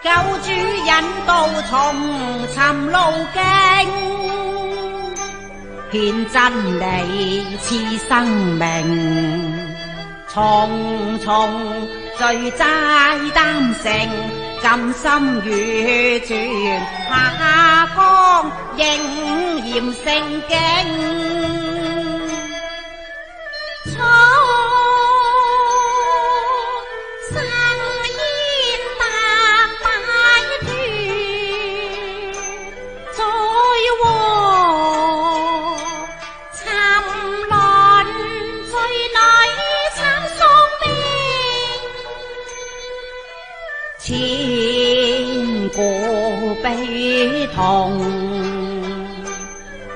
救主引導重尋路徑，獻真理賜生命，重重罪債擔承，甘心與主下崗，應驗聖經。千古悲痛，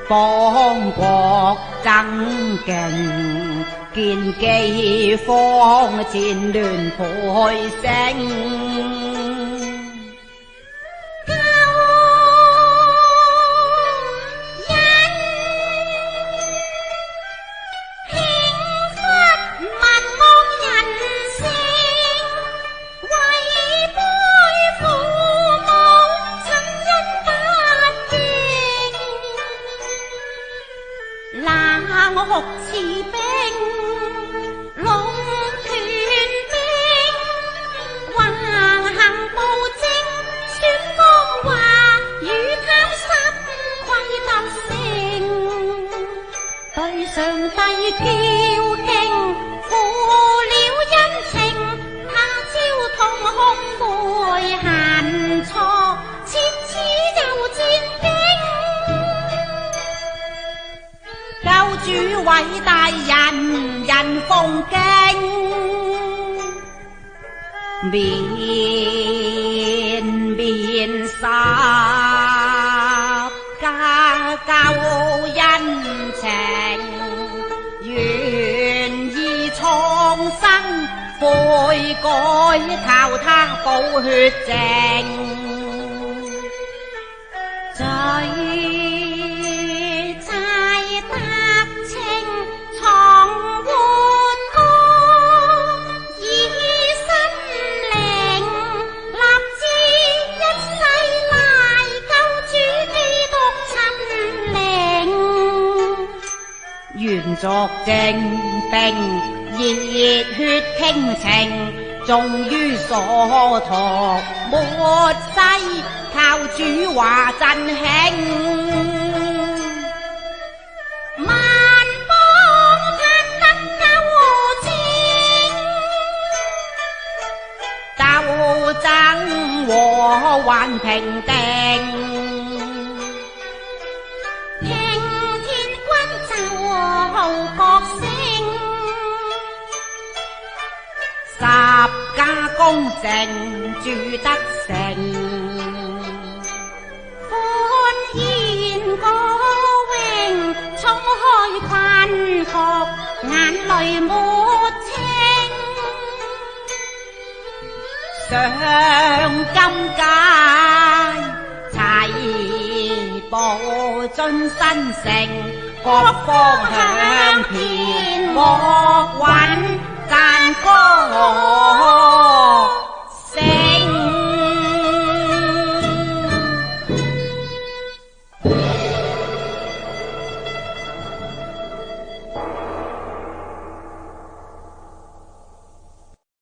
邦國爭競，見饑荒戰亂倍升。冷酷似冰，龍捲兵，橫行暴政，說謊話與貪心虧得勝，對上帝驕興，負了恩情，他朝痛哭悔恨錯，切齒又戰兢。救主偉大，人人奉敬，綿綿十架救恩情，願意重生悔改，靠他寶血淨。願作證定，熱血傾情，忠於所託，末世靠主話振興。萬邦盼得救正，鬥爭禍患平定。國聲十架功成主得勝，歡宴歌詠，衝開困局，眼淚沒清，上金階齊步進新城，各方向遍樂韻讚歌。